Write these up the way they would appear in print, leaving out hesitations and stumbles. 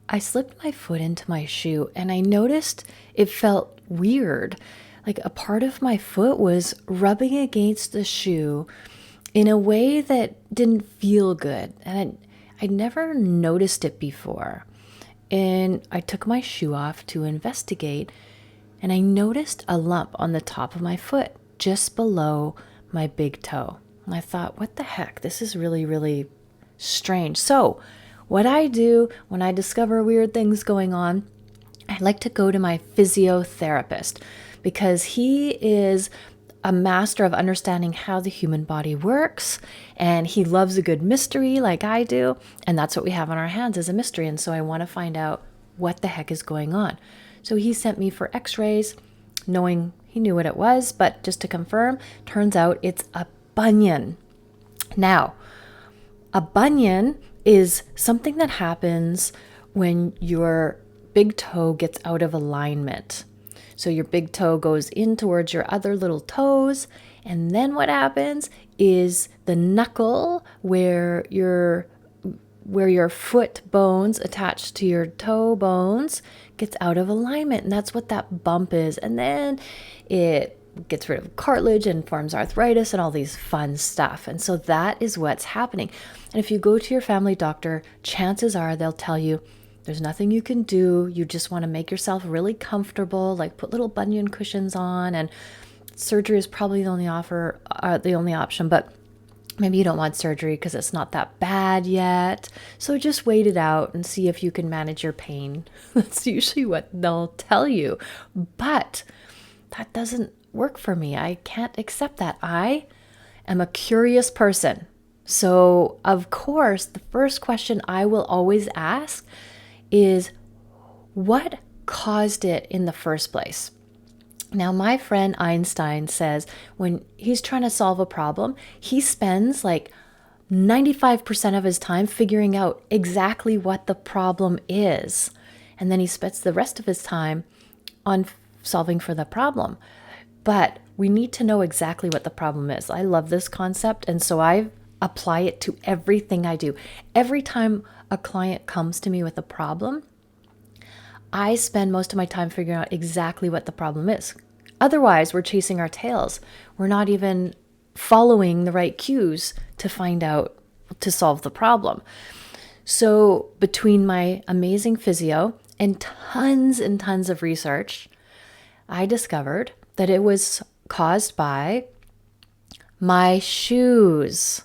I slipped my foot into my shoe and I noticed it felt weird. Like a part of my foot was rubbing against the shoe in a way that didn't feel good. And I'd never noticed it before. And I took my shoe off to investigate, and I noticed a lump on the top of my foot just below my big toe. And I thought, what the heck? This is really, really strange. So, what I do when I discover weird things going on, I like to go to my physiotherapist because he is a master of understanding how the human body works, and he loves a good mystery like I do, and that's what we have on our hands is a mystery. And so I want to find out what the heck is going on. So he sent me for x-rays, knowing he knew what it was, but just to confirm, turns out it's a bunion. Now, a bunion is something that happens when your big toe gets out of alignment. So your big toe goes in towards your other little toes, and then what happens is the knuckle where your foot bones attached to your toe bones gets out of alignment, and that's what that bump is. And then it gets rid of cartilage and forms arthritis and all these fun stuff. And so that is what's happening. And if you go to your family doctor, chances are they'll tell you there's nothing you can do. You just want to make yourself really comfortable, like put little bunion cushions on, and surgery is probably the only option, but maybe you don't want surgery because it's not that bad yet. So just wait it out and see if you can manage your pain. That's usually what they'll tell you. But that doesn't work for me. I can't accept that. I am a curious person. So, of course, the first question I will always ask is, what caused it in the first place? Now, my friend Einstein says when he's trying to solve a problem, he spends like 95% of his time figuring out exactly what the problem is. And then he spends the rest of his time on solving for the problem. But we need to know exactly what the problem is. I love this concept, and so I apply it to everything I do. Every time a client comes to me with a problem, I spend most of my time figuring out exactly what the problem is. Otherwise, we're chasing our tails. We're not even following the right cues to find out, to solve the problem. So between my amazing physio and tons of research, I discovered that it was caused by my shoes.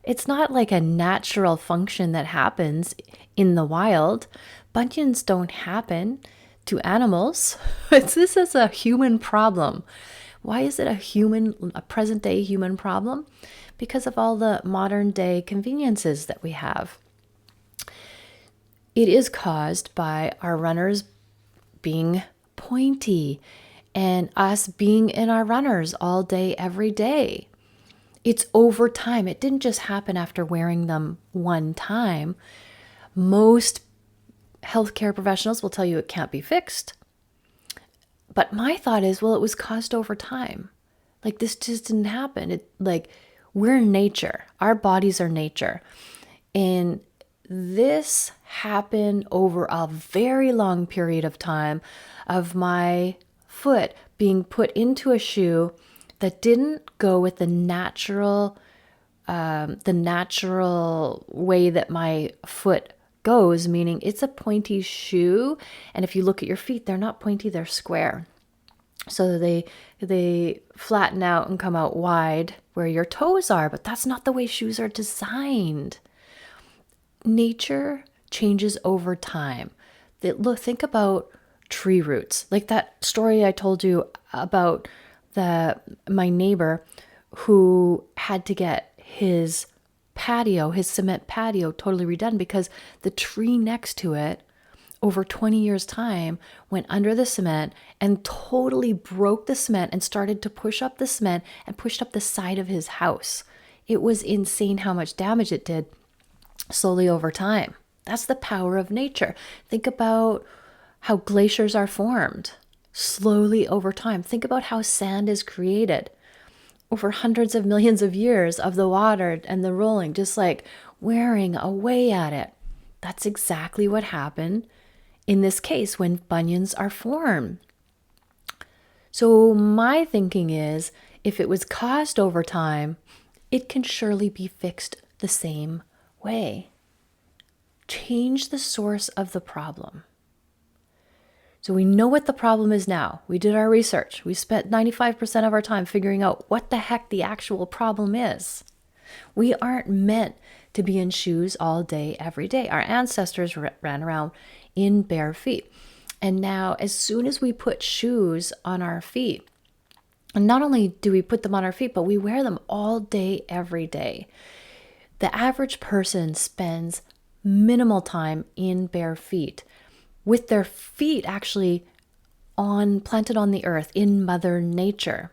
It's not like a natural function that happens in the wild. Bunions don't happen to animals. This is a human problem. Why is it a present day human problem? Because of all the modern day conveniences that we have. It is caused by our runners being pointy and us being in our runners all day, every day. It's over time. It didn't just happen after wearing them one time. Most healthcare professionals will tell you it can't be fixed. But my thought is, well, it was caused over time. Like this just didn't happen. We're nature. Our bodies are nature. And this happened over a very long period of time of my foot being put into a shoe that didn't go with the natural way that my foot goes, meaning it's a pointy shoe. And if you look at your feet, they're not pointy, they're square. So they flatten out and come out wide where your toes are, but that's not the way shoes are designed. Nature changes over time. Think about tree roots. Like that story I told you about my neighbor who had to get his cement patio totally redone because the tree next to it over 20 years time went under the cement and totally broke the cement and started to push up the cement and pushed up the side of his house. It was insane how much damage it did slowly over time. That's the power of nature. Think about how glaciers are formed slowly over time. Think about how sand is created over hundreds of millions of years of the water and the rolling, just like wearing away at it. That's exactly what happened in this case when bunions are formed. So my thinking is, if it was caused over time, it can surely be fixed the same way. Change the source of the problem. So we know what the problem is now. We did our research. We spent 95% of our time figuring out what the heck the actual problem is. We aren't meant to be in shoes all day, every day. Our ancestors ran around in bare feet. And now, as soon as we put shoes on our feet, and not only do we put them on our feet, but we wear them all day, every day. The average person spends minimal time in bare feet, with their feet actually planted on the earth in Mother Nature.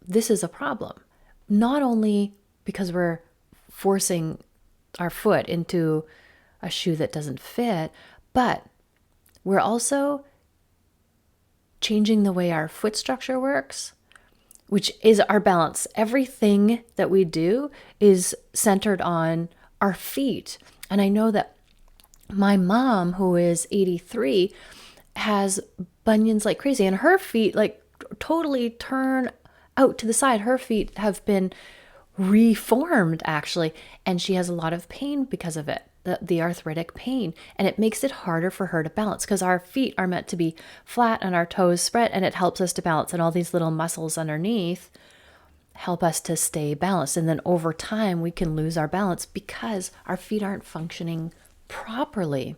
This is a problem. Not only because we're forcing our foot into a shoe that doesn't fit, but we're also changing the way our foot structure works, which is our balance. Everything that we do is centered on our feet. And I know that my mom, who is 83, has bunions like crazy, and her feet like totally turn out to the side. Her feet have been reformed actually, and she has a lot of pain because of it, the arthritic pain, and it makes it harder for her to balance because our feet are meant to be flat and our toes spread, and it helps us to balance, and all these little muscles underneath help us to stay balanced. And then over time we can lose our balance because our feet aren't functioning properly,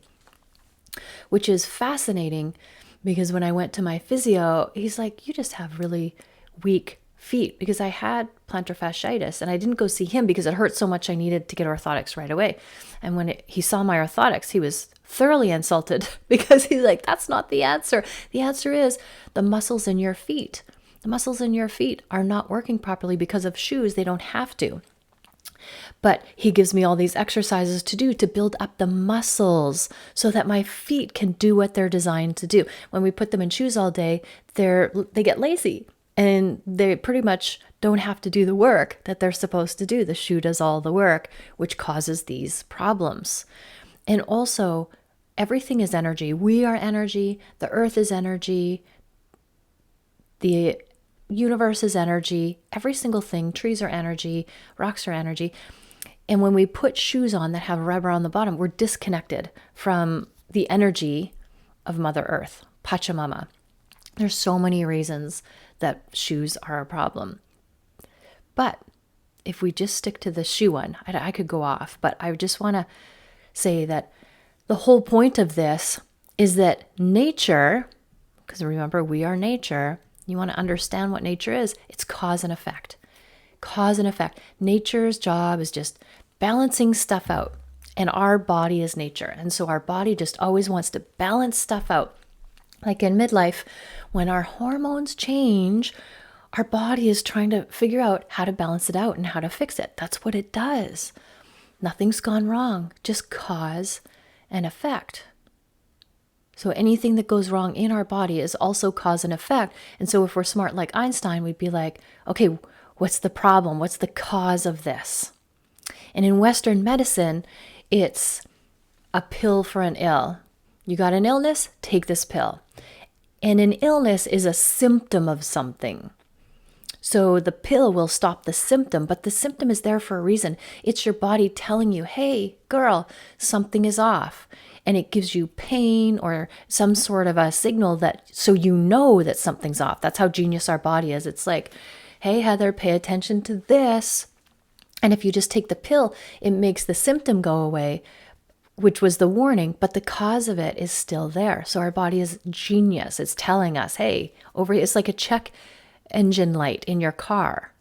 which is fascinating because when I went to my physio, he's like, you just have really weak feet, because I had plantar fasciitis, and I didn't go see him because it hurt so much I needed to get orthotics right away. And when he saw my orthotics, he was thoroughly insulted because he's like, that's not the answer. The answer is the muscles in your feet. The muscles in your feet are not working properly because of shoes. They don't have to. But he gives me all these exercises to do to build up the muscles so that my feet can do what they're designed to do. When we put them in shoes all day, they get lazy. And they pretty much don't have to do the work that they're supposed to do. The shoe does all the work, which causes these problems. And also, everything is energy. We are energy. The earth is energy. The universe is energy. Every single thing, trees are energy, rocks are energy. And when we put shoes on that have rubber on the bottom, we're disconnected from the energy of Mother Earth, Pachamama. There's so many reasons that shoes are a problem. But if we just stick to the shoe one, I could go off, but I just want to say that the whole point of this is that nature, because remember, we are nature. You want to understand what nature is. It's cause and effect. Cause and effect. Nature's job is just balancing stuff out. And our body is nature. And so our body just always wants to balance stuff out. Like in midlife, when our hormones change, our body is trying to figure out how to balance it out and how to fix it. That's what it does. Nothing's gone wrong, just cause and effect. So anything that goes wrong in our body is also cause and effect. And so if we're smart like Einstein, we'd be like, okay, what's the problem? What's the cause of this? And in Western medicine, it's a pill for an ill. You got an illness? Take this pill. And an illness is a symptom of something. So the pill will stop the symptom, but the symptom is there for a reason. It's your body telling you, hey, girl, something is off. And it gives you pain or some sort of a signal so you know that something's off. That's how genius our body is. It's like, hey, Heather, pay attention to this. And if you just take the pill, it makes the symptom go away, which was the warning, but the cause of it is still there. So our body is genius. It's telling us, hey, over here, it's like a check engine light in your car.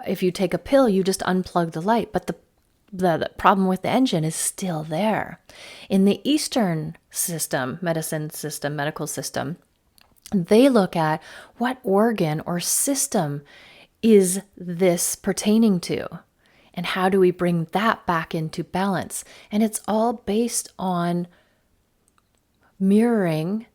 If you take a pill, you just unplug the light, but the problem with the engine is still there. In the Eastern system, medical system, they look at what organ or system is this pertaining to? And how do we bring that back into balance? And it's all based on mirroring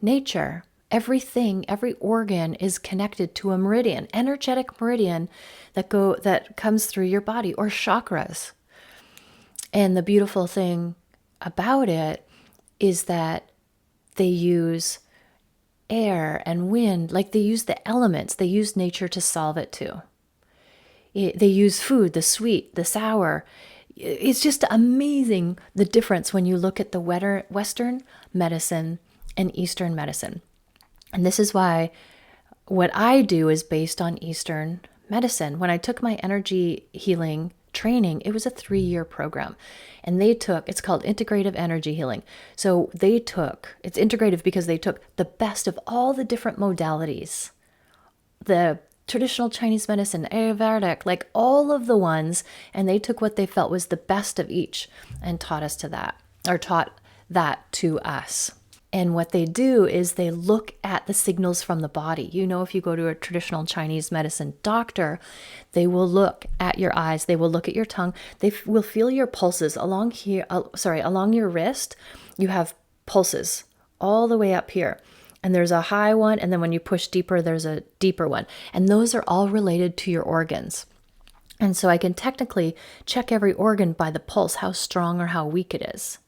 nature. Everything, every organ is connected to a meridian, energetic meridian that comes through your body, or chakras. And the beautiful thing about it is that they use air and wind, like they use the elements, they use nature to solve it too. They use food, the sweet, the sour. It's just amazing the difference when you look at the Western medicine and Eastern medicine. And this is why what I do is based on Eastern medicine. When I took my energy healing training, it was a 3-year program. And it's called integrative energy healing. So it's integrative because they took the best of all the different modalities, the traditional Chinese medicine, Ayurvedic, like all of the ones, and they took what they felt was the best of each and taught that to us. And what they do is they look at the signals from the body. If you go to a traditional Chinese medicine doctor, they will look at your eyes, they will look at your tongue, they will feel your pulses along here, along your wrist. You have pulses all the way up here. And there's a high one, and then when you push deeper, there's a deeper one. And those are all related to your organs. And so I can technically check every organ by the pulse, how strong or how weak it is.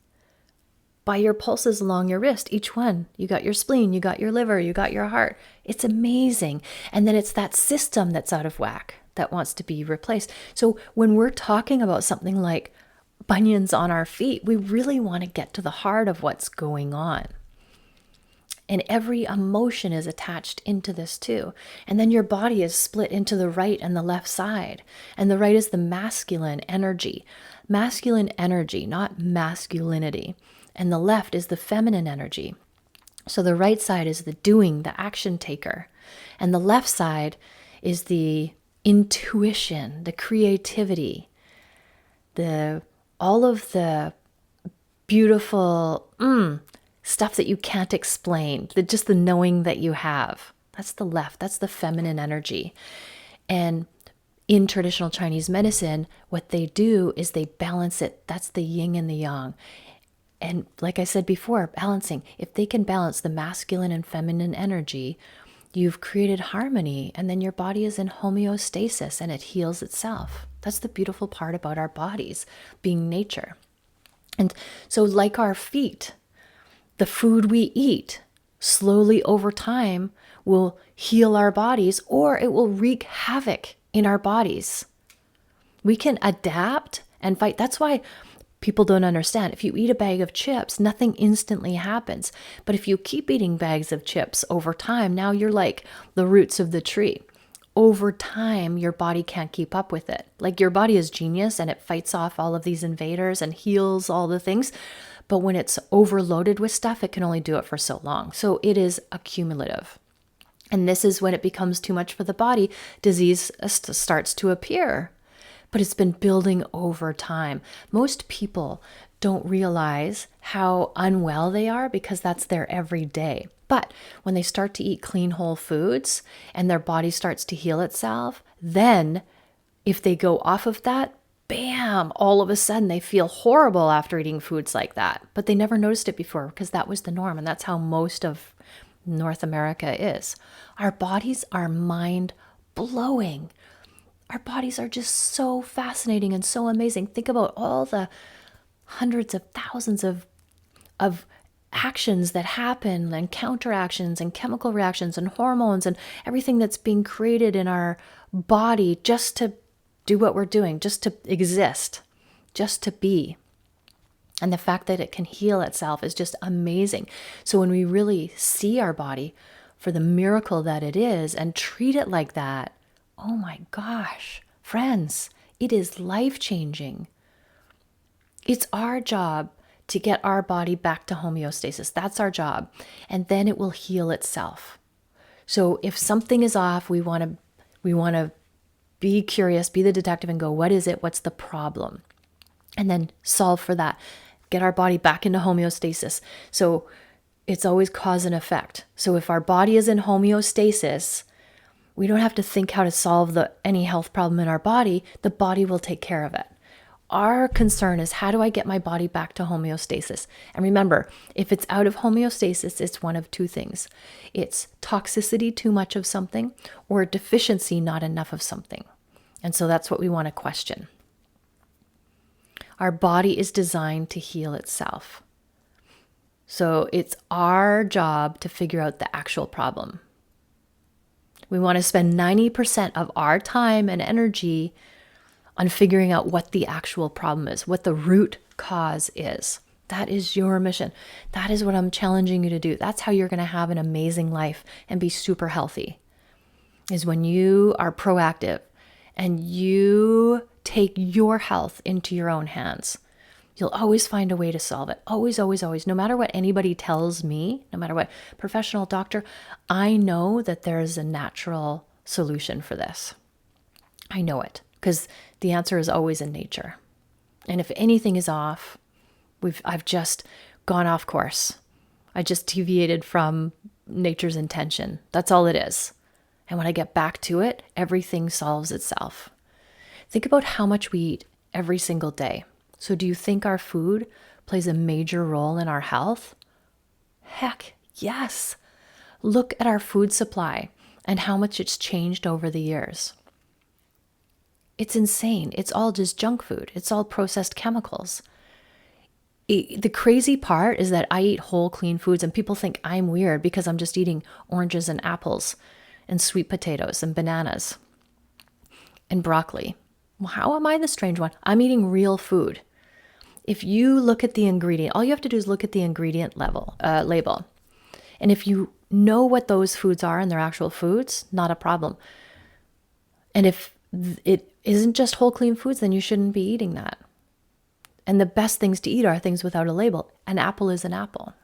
By your pulses along your wrist, each one. You got your spleen, you got your liver, you got your heart. It's amazing. And then it's that system that's out of whack that wants to be replaced. So when we're talking about something like bunions on our feet, we really want to get to the heart of what's going on. And every emotion is attached into this too. And then your body is split into the right and the left side. And the right is the masculine energy. Masculine energy, not masculinity. And the left is the feminine energy. So the right side is the doing, the action taker. And the left side is the intuition, the creativity, all of the beautiful stuff that you can't explain, just the knowing that you have. That's the left, that's the feminine energy. And in traditional Chinese medicine, what they do is they balance it. That's the yin and the yang. And like I said before, balancing. If they can balance the masculine and feminine energy, you've created harmony, and then your body is in homeostasis and it heals itself. That's the beautiful part about our bodies being nature. And so like our feet, the food we eat slowly over time will heal our bodies, or it will wreak havoc in our bodies. We can adapt and fight. That's why people don't understand. If you eat a bag of chips, nothing instantly happens. But if you keep eating bags of chips over time, now you're like the roots of the tree. Over time, your body can't keep up with it. Like your body is genius and it fights off all of these invaders and heals all the things. But when it's overloaded with stuff, it can only do it for so long. So it is accumulative. And this is when it becomes too much for the body, disease starts to appear. But it's been building over time. Most people don't realize how unwell they are because that's their everyday. But when they start to eat clean, whole foods and their body starts to heal itself, then if they go off of that, bam, all of a sudden they feel horrible after eating foods like that. But they never noticed it before because that was the norm. And that's how most of North America is. Our bodies are mind-blowing. Our bodies are just so fascinating and so amazing. Think about all the hundreds of thousands of actions that happen, and counteractions and chemical reactions and hormones and everything that's being created in our body just to do what we're doing, just to exist, just to be. And the fact that it can heal itself is just amazing. So when we really see our body for the miracle that it is and treat it like that, oh my gosh, friends, it is life-changing. It's our job to get our body back to homeostasis. That's our job. And then it will heal itself. So if something is off, we want to be curious, be the detective and go, what is it? What's the problem? And then solve for that. Get our body back into homeostasis. So it's always cause and effect. So if our body is in homeostasis, we don't have to think how to solve any health problem in our body. The body will take care of it. Our concern is, how do I get my body back to homeostasis? And remember, if it's out of homeostasis, it's one of two things. It's toxicity, too much of something, or deficiency, not enough of something. And so that's what we want to question. Our body is designed to heal itself. So it's our job to figure out the actual problem. We want to spend 90% of our time and energy on figuring out what the actual problem is, what the root cause is. That is your mission. That is what I'm challenging you to do. That's how you're going to have an amazing life and be super healthy, is when you are proactive and you take your health into your own hands. You'll always find a way to solve it. Always, always, always. No matter what anybody tells me, no matter what professional doctor, I know that there's a natural solution for this. I know it because the answer is always in nature. And if anything is off, I've just gone off course. I just deviated from nature's intention. That's all it is. And when I get back to it, everything solves itself. Think about how much we eat every single day. So do you think our food plays a major role in our health? Heck, yes. Look at our food supply and how much it's changed over the years. It's insane. It's all just junk food. It's all processed chemicals. The crazy part is that I eat whole, clean foods, and people think I'm weird because I'm just eating oranges and apples and sweet potatoes and bananas and broccoli. Well, how am I the strange one? I'm eating real food. If you look at the ingredient, all you have to do is look at the ingredient label. And if you know what those foods are and they're actual foods, not a problem. And if it isn't just whole, clean foods, then you shouldn't be eating that. And the best things to eat are things without a label. An apple is an apple.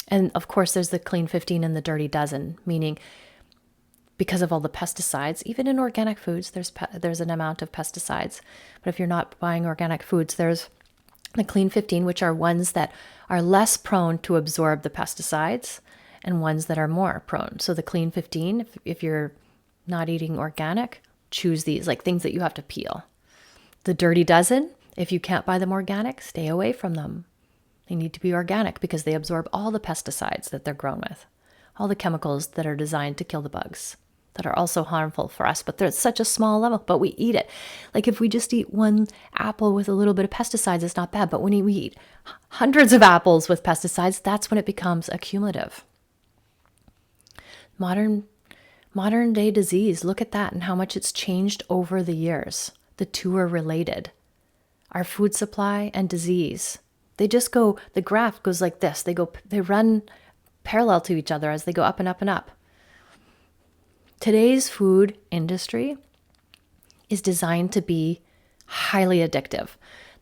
And of course, there's the clean 15 and the dirty dozen, meaning because of all the pesticides, even in organic foods, there's an amount of pesticides. But if you're not buying organic foods, there's the clean 15, which are ones that are less prone to absorb the pesticides and ones that are more prone. So the clean 15, if you're not eating organic, choose these, like things that you have to peel. The dirty dozen, if you can't buy them organic, stay away from them. They need to be organic because they absorb all the pesticides that they're grown with, all the chemicals that are designed to kill the bugs that are also harmful for us, but they're at such a small level, but we eat it. Like if we just eat one apple with a little bit of pesticides, it's not bad. But when we eat hundreds of apples with pesticides, that's when it becomes accumulative. Modern day disease, look at that and how much it's changed over the years. The two are related. Our food supply and disease. They just go, the graph goes like this. They run parallel to each other as they go up and up and up. Today's food industry is designed to be highly addictive.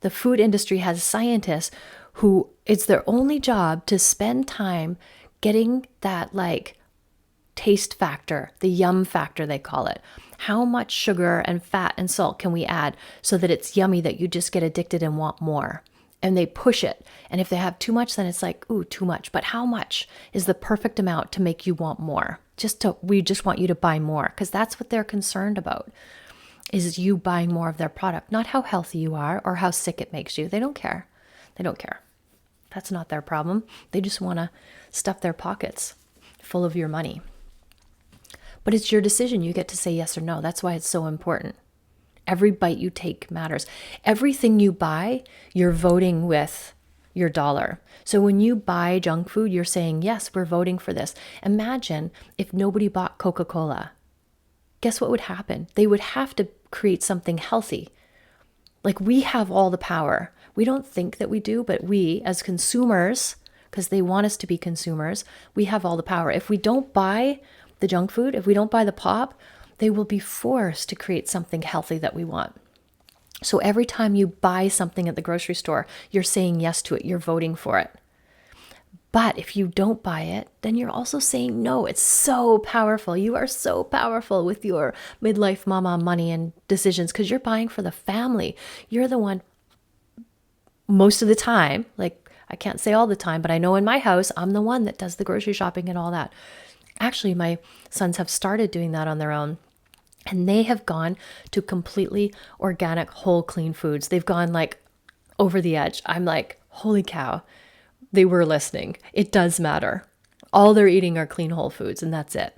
The food industry has scientists who it's their only job to spend time getting that like taste factor, the yum factor they call it. How much sugar and fat and salt can we add so that it's yummy that you just get addicted and want more? And they push it. And if they have too much, then it's like, ooh, too much. But how much is the perfect amount to make you want more? We just want you to buy more because that's what they're concerned about, is you buying more of their product, not how healthy you are or how sick it makes you. They don't care. They don't care. That's not their problem. They just want to stuff their pockets full of your money. But it's your decision. You get to say yes or no. That's why it's so important. Every bite you take matters. Everything you buy, you're voting with your dollar. So when you buy junk food, you're saying, yes, we're voting for this. Imagine if nobody bought Coca-Cola. Guess what would happen? They would have to create something healthy. Like we have all the power. We don't think that we do, but we as consumers, because they want us to be consumers, we have all the power. If we don't buy the junk food, if we don't buy the pop, they will be forced to create something healthy that we want. So every time you buy something at the grocery store, you're saying yes to it. You're voting for it. But if you don't buy it, then you're also saying no. It's so powerful. You are so powerful with your midlife mama money and decisions because you're buying for the family. You're the one most of the time, like I can't say all the time, but I know in my house, I'm the one that does the grocery shopping and all that. Actually, my sons have started doing that on their own. And they have gone to completely organic, whole, clean foods. They've gone like over the edge. I'm like, holy cow, they were listening. It does matter. All they're eating are clean, whole foods, and that's it.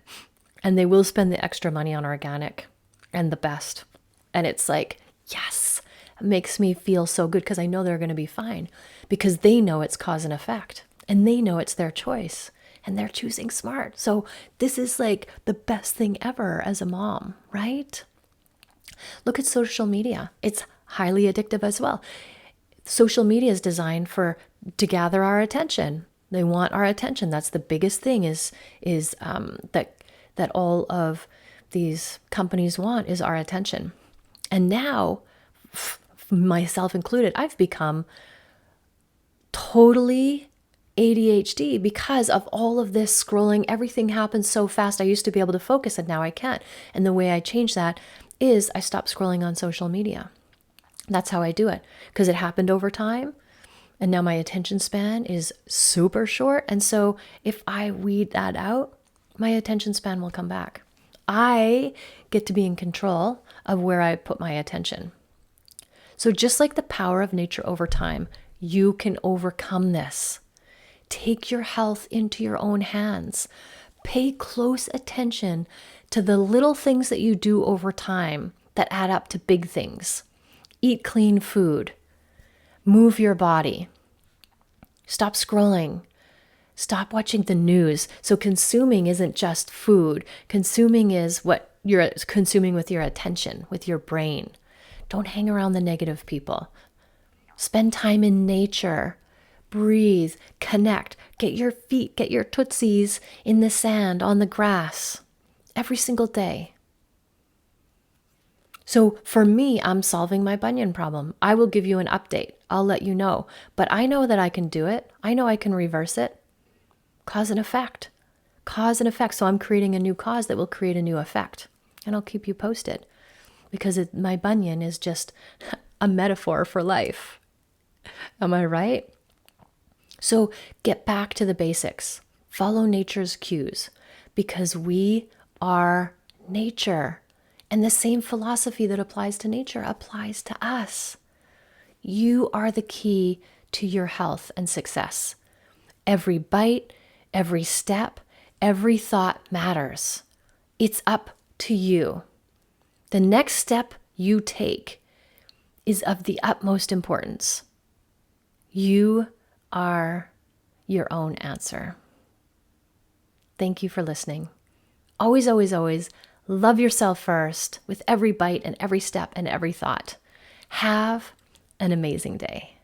And they will spend the extra money on organic and the best. And it's like, yes, makes me feel so good because I know they're going to be fine because they know it's cause and effect and they know it's their choice and they're choosing smart. So this is like the best thing ever as a mom, right? Look at social media. It's highly addictive as well. Social media is designed to gather our attention. They want our attention. That's the biggest thing that all of these companies want is our attention. And now, myself included, I've become totally ADHD because of all of this scrolling. Everything happens so fast. I used to be able to focus and now I can't. And the way I change that is I stop scrolling on social media. That's how I do it because it happened over time. And now my attention span is super short. And so if I weed that out, my attention span will come back. I get to be in control of where I put my attention. So just like the power of nature over time, you can overcome this. Take your health into your own hands. Pay close attention to the little things that you do over time that add up to big things. Eat clean food. Move your body. Stop scrolling. Stop watching the news. So consuming isn't just food. Consuming is what you're consuming with your attention, with your brain. Don't hang around the negative people. Spend time in nature. Breathe, connect, get your feet, get your tootsies in the sand, on the grass, every single day. So for me, I'm solving my bunion problem. I will give you an update. I'll let you know. But I know that I can do it. I know I can reverse it. Cause and effect. Cause and effect. So I'm creating a new cause that will create a new effect. And I'll keep you posted because my bunion is just a metaphor for life. Am I right? So get back to the basics. Follow nature's cues because we are nature. And the same philosophy that applies to nature applies to us. You are the key to your health and success. Every bite, every step, every thought matters. It's up to you. The next step you take is of the utmost importance. You are your own answer. Thank you for listening. Always, always, always love yourself first with every bite and every step and every thought. Have an amazing day.